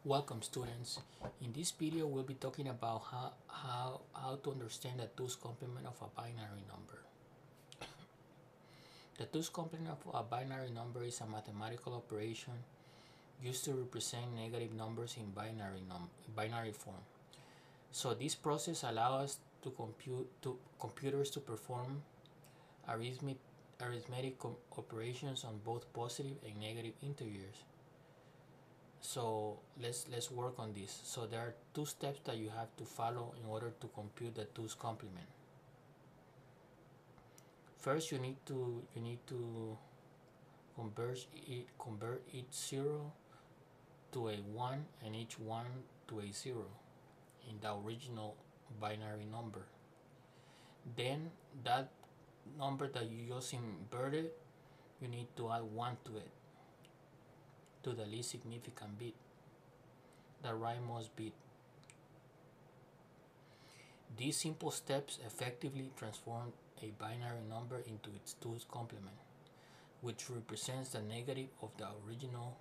Welcome students. In this video we'll be talking about how to understand the 2's complement of a binary number. The 2's complement of a binary number is a mathematical operation used to represent negative numbers in binary form. So this process allows computers to perform arithmetic operations on both positive and negative integers. So let's work on this. So there are two steps that you have to follow in order to compute the 2's complement. First, you need to convert each 0 to a 1 and each 1 to a 0 in the original binary number. Then that number that you just inverted, you need to add 1 to it, to the least significant bit, the rightmost bit. These simple steps effectively transform a binary number into its 2's complement, which represents the negative of the original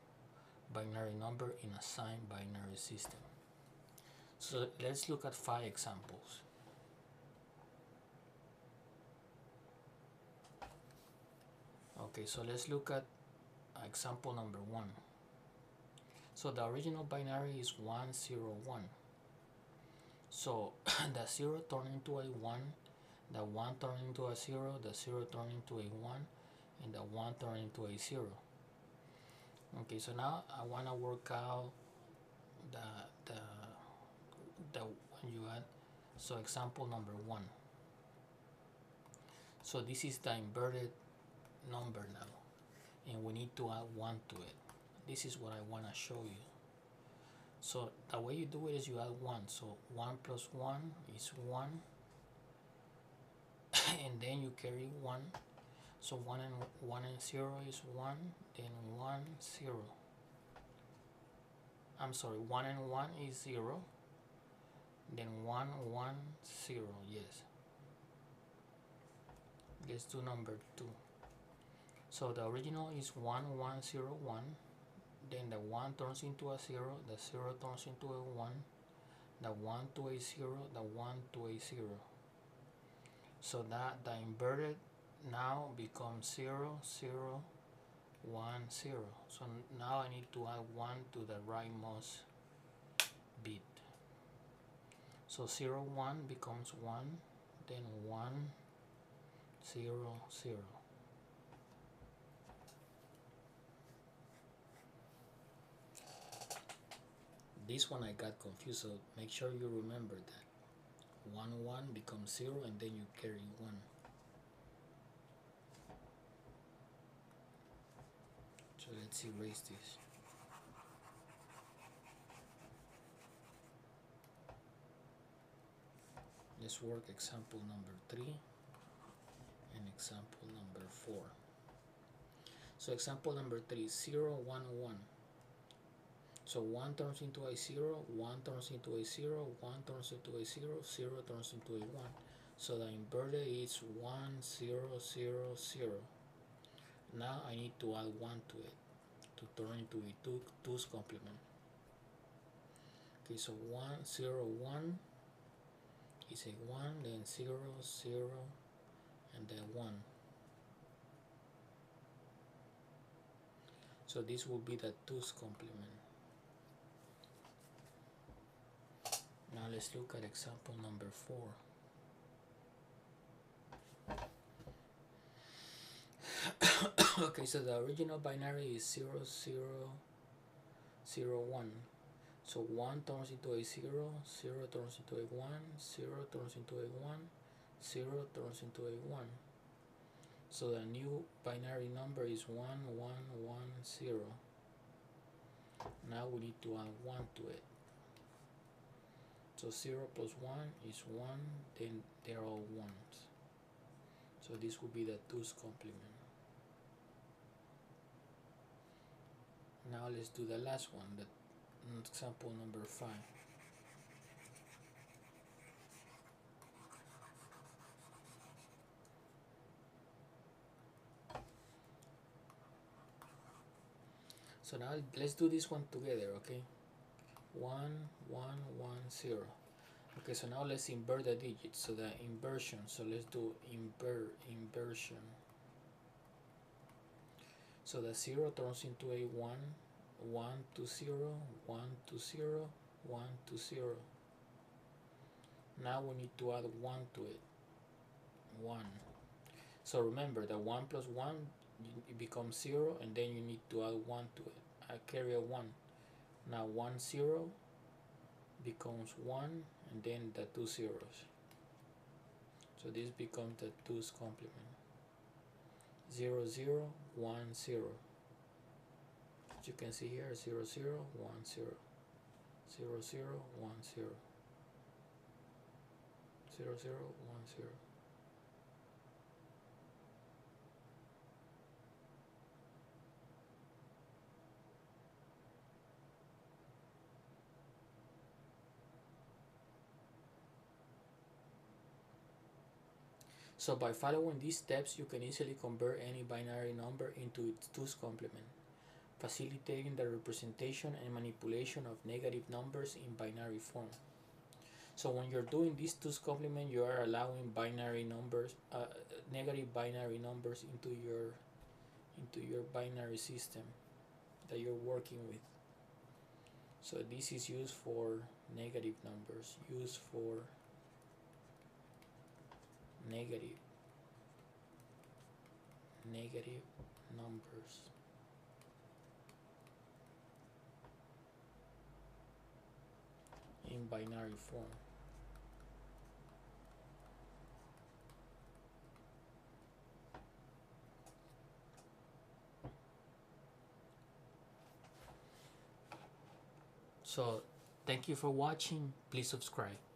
binary number in a signed binary system. So let's look at 5 examples. Okay, so let's look at example number 1. So the original binary is 1, 0, 1. So the 0 turned into a 1, the 1 turned into a 0, the 0 turned into a 1, and the 1 turned into a 0. Okay, so now I want to work out the when you add. So example number 1. So this is the inverted number now, and we need to add 1 to it. This is what I want to show you. So the way you do it is you add 1. So 1 plus 1 is 1, and then you carry 1. So 1 and 0 is 1, then 1, 0. I'm sorry, 1 and 1 is 0, then 1, 1, 0, yes. Let's do number 2. So the original is 1, 1, 0, 1. Then the 1 turns into a 0, the 0 turns into a 1, the 1 to a 0, the 1 to a 0. So that the inverted now becomes 0, 0, 1, 0. So now I need to add 1 to the rightmost bit. So 0, 1 becomes 1, then 1, 0, 0. This one I got confused, so make sure you remember that 1, 1 becomes 0, and then you carry 1. So let's erase this. Let's work example number 3 and example number 4. So example number 3, 0, 1, 1. So 1 turns into a 0, 1 turns into a 0, 1 turns into a 0, 0 turns into a 1. So the inverted is 1, 0, 0, 0. Now I need to add 1 to it to turn into a 2's complement. Okay, so 1, 0, 1 is a 1, then 0, 0, and then 1. So this will be the 2's complement. Now let's look at example number 4. Okay, so the original binary is 0, 0, 0, 1. So 1 turns into a 0, 0 turns into a 1, 0 turns into a 1, 0 turns into a 1. So the new binary number is 1, 1, 1, 0. Now we need to add 1 to it. So 0 plus 1 is 1, then they're all 1s. So this will be the 2's complement. Now let's do the last one, the example number 5. So now let's do this one together, okay? 1 1 1 0. Okay, so now let's invert the digits. So the inversion. So let's do inversion. So the 0 turns into a 1, 1 to 0, 1 to 0, 1 to 0. Now we need to add 1 to it. 1. So remember that 1 plus 1 it becomes 0, and then you need to add 1 to it. I carry a 1. Now 1 0 becomes 1, and then the 2 zeros. So this becomes the 2's complement. 0 0 1 0. As you can see here, 0 0 1 0. 0 0 1 0. 0 0 1 0. So by following these steps, you can easily convert any binary number into its 2's complement, facilitating the representation and manipulation of negative numbers in binary form. So when you're doing this 2's complement, you are allowing binary numbers, negative binary numbers into your binary system that you're working with. So this is used for negative numbers, used for negative numbers. In binary form. So thank you for watching. Please subscribe.